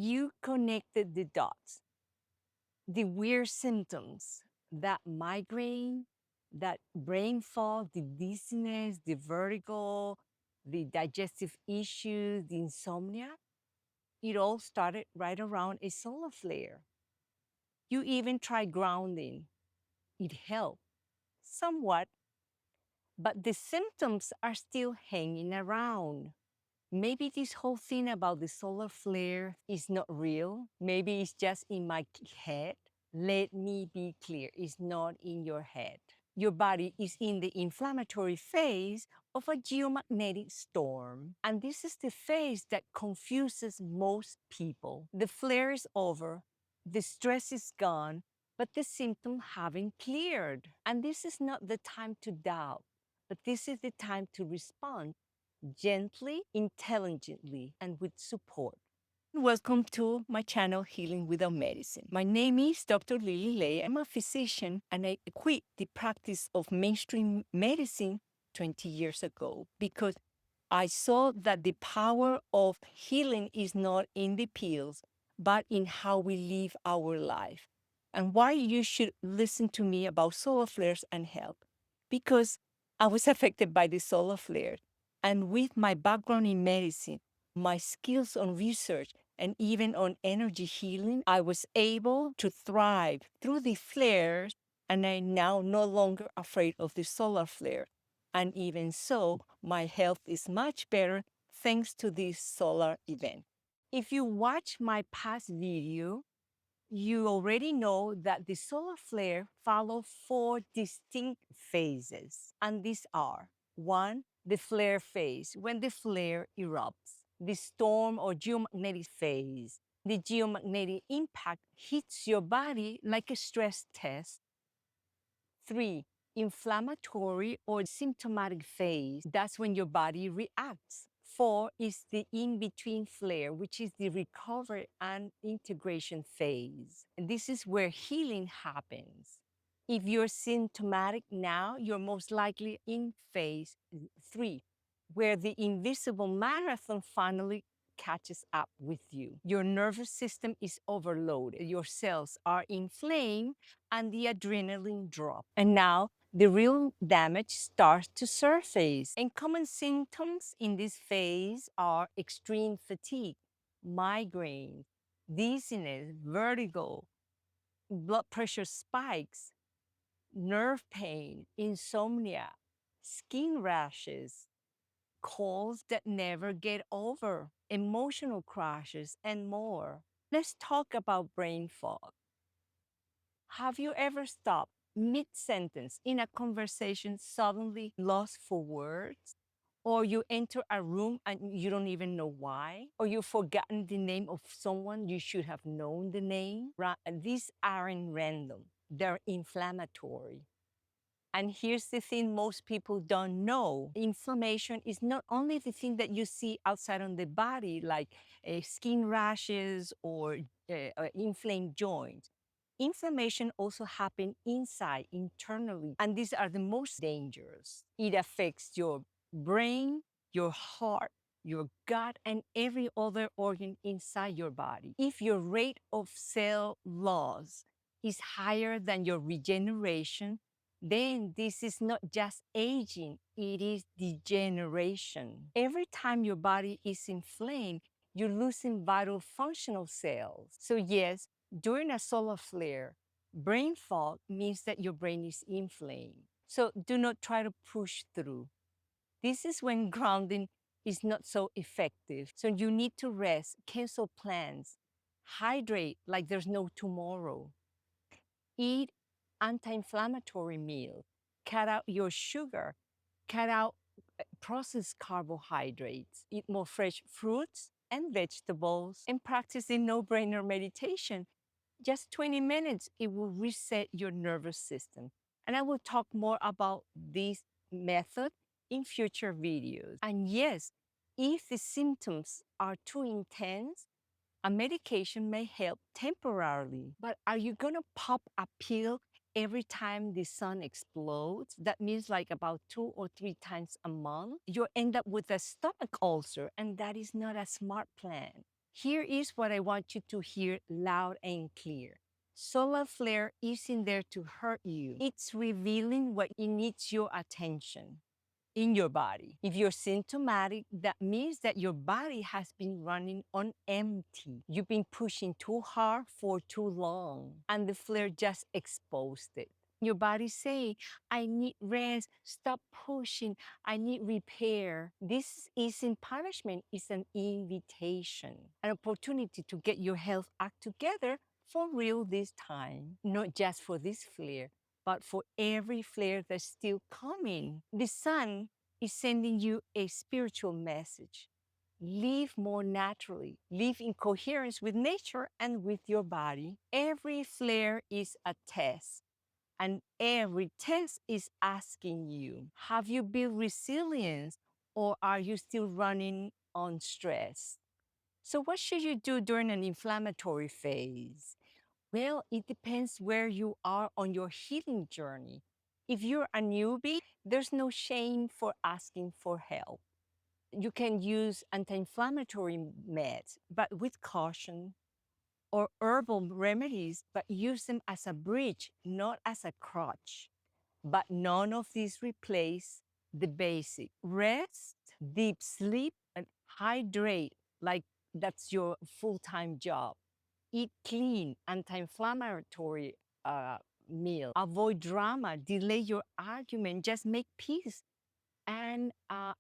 you connected the dots. The weird symptoms, that migraine, that brain fog, the dizziness, the vertigo, the digestive issues, the insomnia, it all started right around a solar flare. You even tried grounding. It helped somewhat, but the symptoms are still hanging around. Maybe this whole thing about the solar flare is not real. Maybe it's just in my head. Let me be clear, it's not in your head. Your body is in the inflammatory phase of a geomagnetic storm. And this is the phase that confuses most people. The flare is over, the stress is gone, but the symptoms haven't cleared. And this is not the time to doubt, but this is the time to respond gently, intelligently, and with support. Welcome to my channel, Healing Without Medicine. My name is Dr. Lily Lay. I'm a physician and I quit the practice of mainstream medicine 20 years ago because I saw that the power of healing is not in the pills, but in how we live our life. And why you should listen to me about solar flares and health. Because I was affected by the solar flare. And with my background in medicine, my skills on research, and even on energy healing, I was able to thrive through the flares, and I'm now no longer afraid of the solar flare. And even so, my health is much better thanks to this solar event. If you watch my past video, you already know that the solar flare follows four distinct phases. And these are: one, the flare phase, when the flare erupts; the storm or geomagnetic phase. The geomagnetic impact hits your body like a stress test. 3, inflammatory or symptomatic phase. That's when your body reacts. 4 is the in-between flare, which is the recovery and integration phase. And this is where healing happens. If you're symptomatic now, you're most likely in phase 3, where the invisible marathon finally catches up with you. Your nervous system is overloaded. Your cells are inflamed and the adrenaline drops. And now the real damage starts to surface. And common symptoms in this phase are extreme fatigue, migraine, dizziness, vertigo, blood pressure spikes, nerve pain, insomnia, skin rashes, colds that never get over, emotional crashes, and more. Let's talk about brain fog. Have you ever stopped mid-sentence in a conversation, suddenly lost for words? Or you enter a room and you don't even know why? Or you've forgotten the name of someone you should have known the name? These aren't random, they're inflammatory. And here's the thing most people don't know. Inflammation is not only the thing that you see outside on the body, like skin rashes or inflamed joints. Inflammation also happens inside, internally, and these are the most dangerous. It affects your brain, your heart, your gut, and every other organ inside your body. If your rate of cell loss is higher than your regeneration, then this is not just aging, it is degeneration. Every time your body is inflamed, you're losing vital functional cells. So yes, during a solar flare, brain fog means that your brain is inflamed. So do not try to push through. This is when grounding is not so effective. So you need to rest, cancel plans, hydrate like there's no tomorrow. Eat anti-inflammatory meal. Cut out your sugar. Cut out processed carbohydrates. Eat more fresh fruits and vegetables. And practice the no-brainer meditation. Just 20 minutes, it will reset your nervous system. And I will talk more about this method in future videos. And yes, if the symptoms are too intense, a medication may help temporarily, but are you gonna pop a pill every time the sun explodes? That means like about 2 or 3 times a month. You'll end up with a stomach ulcer, and that is not a smart plan. Here is what I want you to hear loud and clear. Solar flare isn't there to hurt you. It's revealing what needs your attention in your body. If you're symptomatic, that means that your body has been running on empty. You've been pushing too hard for too long, and the flare just exposed it. Your body say, I need rest, stop pushing, I need repair. This isn't punishment, it's an invitation, an opportunity to get your health act together for real this time, not just for this flare, but for every flare that's still coming. The sun is sending you a spiritual message. Live more naturally. Live in coherence with nature and with your body. Every flare is a test. And every test is asking you, have you built resilience or are you still running on stress? So what should you do during an inflammatory phase? Well, it depends where you are on your healing journey. If you're a newbie, there's no shame for asking for help. You can use anti-inflammatory meds, but with caution, or herbal remedies, but use them as a bridge, not as a crutch. But none of these replace the basic rest, deep sleep, and hydrate like that's your full-time job. Eat clean, anti-inflammatory meal. Avoid drama, delay your argument, just make peace and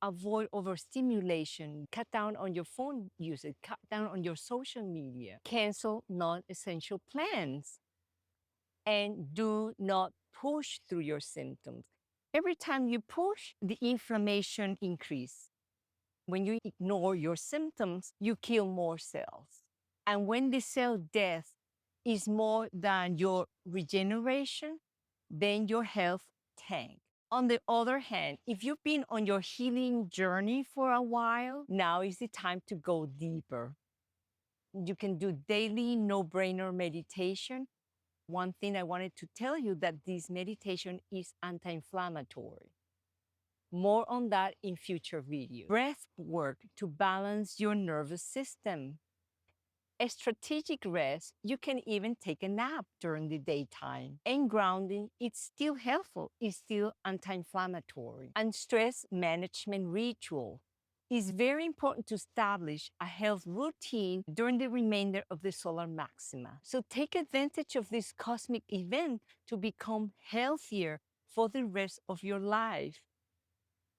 avoid overstimulation. Cut down on your phone usage, cut down on your social media. Cancel non-essential plans and do not push through your symptoms. Every time you push, the inflammation increases. When you ignore your symptoms, you kill more cells. And when the cell death is more than your regeneration, then your health tanks. On the other hand, if you've been on your healing journey for a while, now is the time to go deeper. You can do daily no-brainer meditation. One thing I wanted to tell you that this meditation is anti-inflammatory. More on that in future videos. Breath work to balance your nervous system. A strategic rest, you can even take a nap during the daytime. And grounding, it's still helpful, it's still anti-inflammatory. And stress management ritual. It's very important to establish a health routine during the remainder of the solar maxima. So take advantage of this cosmic event to become healthier for the rest of your life.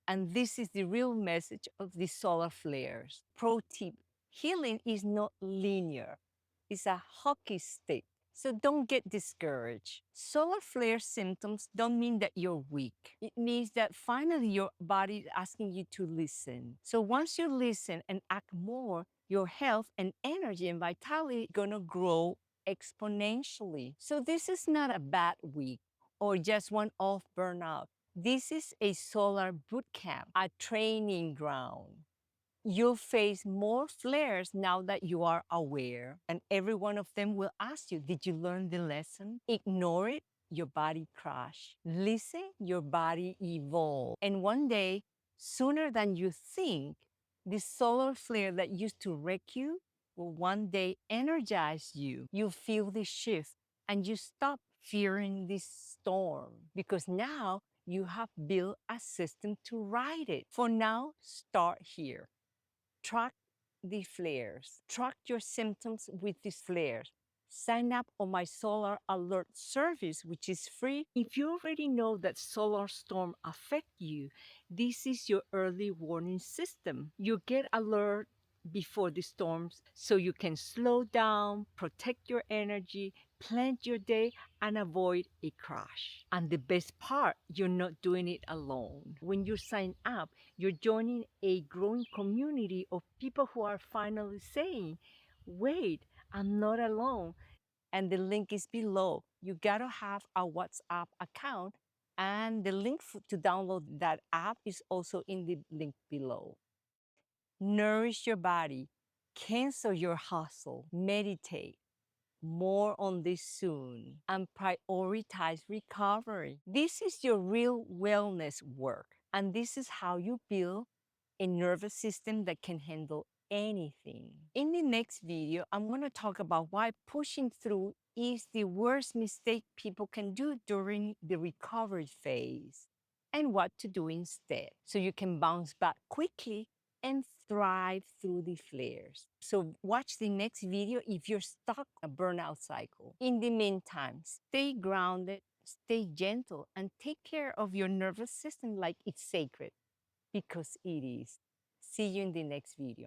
And this is the real message of the solar flares. Pro tip, healing is not linear. It's a hockey stick. So don't get discouraged. Solar flare symptoms don't mean that you're weak. It means that finally your body is asking you to listen. So once you listen and act more, your health and energy and vitality are gonna grow exponentially. So this is not a bad week or just one off burnout. This is a solar boot camp, a training ground. You'll face more flares now that you are aware, and every one of them will ask you, did you learn the lesson? Ignore it, your body crash. Listen, your body evolve. And one day, sooner than you think, the solar flare that used to wreck you will one day energize you. You feel the shift and you stop fearing this storm because now you have built a system to ride it. For now, start here. Track the flares. Track your symptoms with these flares. Sign up on my solar alert service, which is free. If you already know that solar storm affect you, this is your early warning system. You get alert before the storms so you can slow down, protect your energy, plan your day, and avoid a crash. And the best part, you're not doing it alone. When you sign up, you're joining a growing community of people who are finally saying, wait, I'm not alone. And the link is below. You gotta have a WhatsApp account, and the link to download that app is also in the link below. Nourish your body, cancel your hustle, meditate. More on this soon, and prioritize recovery. This is your real wellness work, and this is how you build a nervous system that can handle anything. In the next video, I'm going to talk about why pushing through is the worst mistake people can do during the recovery phase and what to do instead so you can bounce back quickly and thrive through the flares. So watch the next video if you're stuck in a burnout cycle. In the meantime, stay grounded, stay gentle, and take care of your nervous system like it's sacred, because it is. See you in the next video.